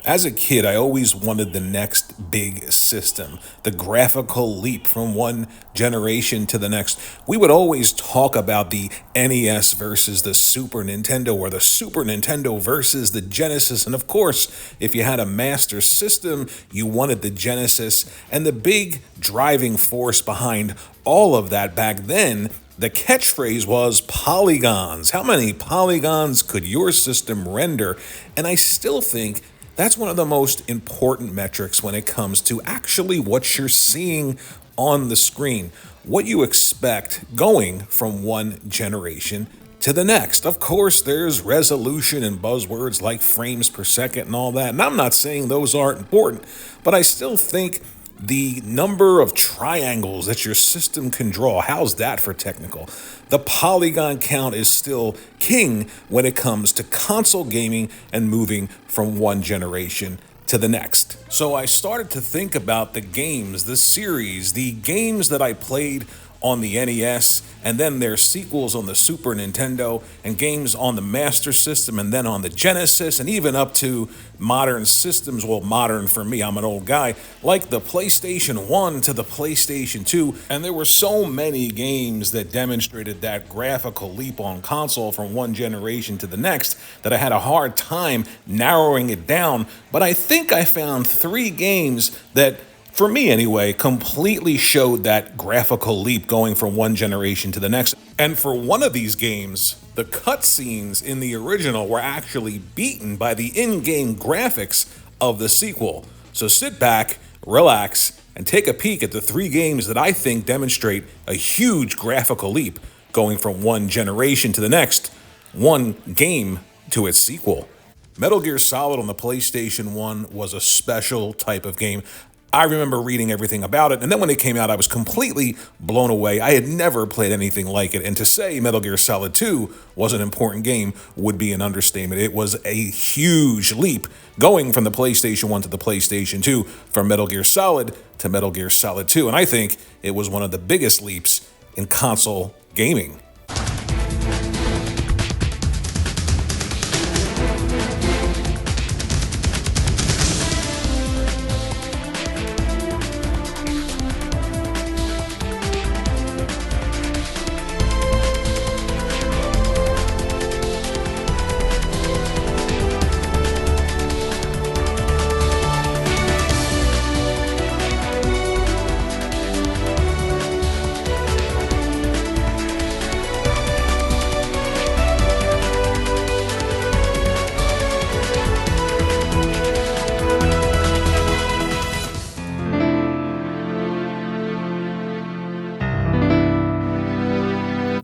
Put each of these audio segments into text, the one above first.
As a kid, I always wanted the next big system, the graphical leap from one generation to the next. We would always talk about the NES versus the Super Nintendo, or the Super Nintendo versus the Genesis. And of course, if you had a master system, you wanted the Genesis. And the big driving force behind all of that back then, the catchphrase was polygons. How many polygons could your system render? And I still think that's one of the most important metrics when it comes to actually what you're seeing on the screen, what you expect going from one generation to the next. Of course, there's resolution and buzzwords like frames per second and all that. And I'm not saying those aren't important, but I still think the number of triangles that your system can draw, how's that for technical? The polygon count is still king when it comes to console gaming and moving from one generation to the next. So I started to think about the games, the series, the games that I played on the NES, and then their sequels on the Super Nintendo, and games on the Master System, and then on the Genesis, and even up to modern systems. Well, modern for me, I'm an old guy, like the PlayStation 1 to the PlayStation 2. And there were so many games that demonstrated that graphical leap on console from one generation to the next that I had a hard time narrowing it down. But I think I found 3 games that, for me anyway, completely showed that graphical leap going from one generation to the next. And for one of these games, the cutscenes in the original were actually beaten by the in-game graphics of the sequel. So sit back, relax, and take a peek at the 3 games that I think demonstrate a huge graphical leap going from one generation to the next, one game to its sequel. Metal Gear Solid on the PlayStation 1 was a special type of game. I remember reading everything about it, and then when it came out, I was completely blown away. I had never played anything like it, and to say Metal Gear Solid 2 was an important game would be an understatement. It was a huge leap going from the PlayStation 1 to the PlayStation 2, from Metal Gear Solid to Metal Gear Solid 2, and I think it was one of the biggest leaps in console gaming.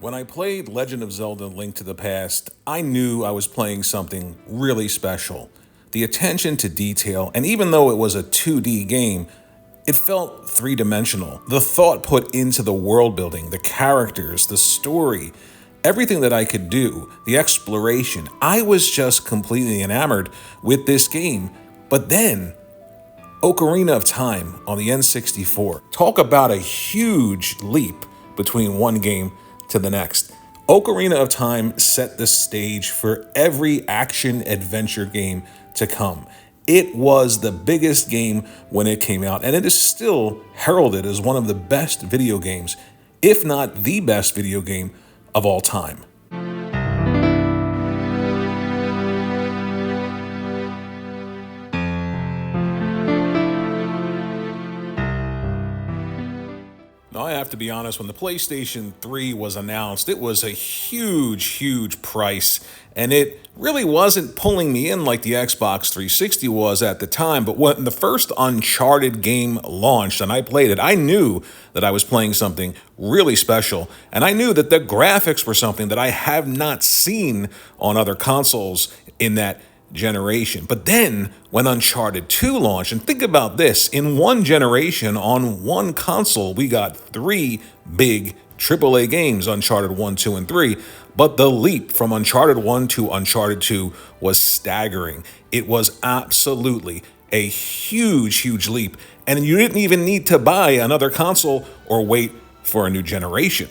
When I played Legend of Zelda: Link to the Past, I knew I was playing something really special. The attention to detail, and even though it was a 2D game, it felt three-dimensional. The thought put into the world building, the characters, the story, everything that I could do, the exploration, I was just completely enamored with this game. But then, Ocarina of Time on the N64. Talk about a huge leap between one game to the next. Ocarina of Time set the stage for every action-adventure game to come. It was the biggest game when it came out, and it is still heralded as one of the best video games, if not the best video game of all time. Now, I have to be honest, when the PlayStation 3 was announced, it was a huge price, and it really wasn't pulling me in like the Xbox 360 was at the time. But when the first Uncharted game launched and I played it, I knew that I was playing something really special, and I knew that the graphics were something that I have not seen on other consoles in that generation. But then when Uncharted 2 launched, and think about this, in one generation on one console, we got 3 big AAA games, Uncharted 1, 2, and 3. But the leap from Uncharted 1 to Uncharted 2 was staggering. It was absolutely a huge leap. And you didn't even need to buy another console or wait for a new generation.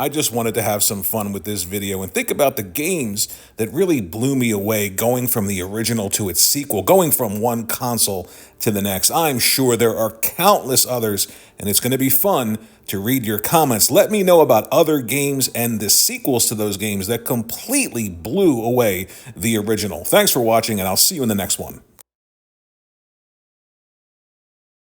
I just wanted to have some fun with this video and think about the games that really blew me away, going from the original to its sequel, going from one console to the next. I'm sure there are countless others, and it's going to be fun to read your comments. Let me know about other games and the sequels to those games that completely blew away the original. Thanks for watching, and I'll see you in the next one.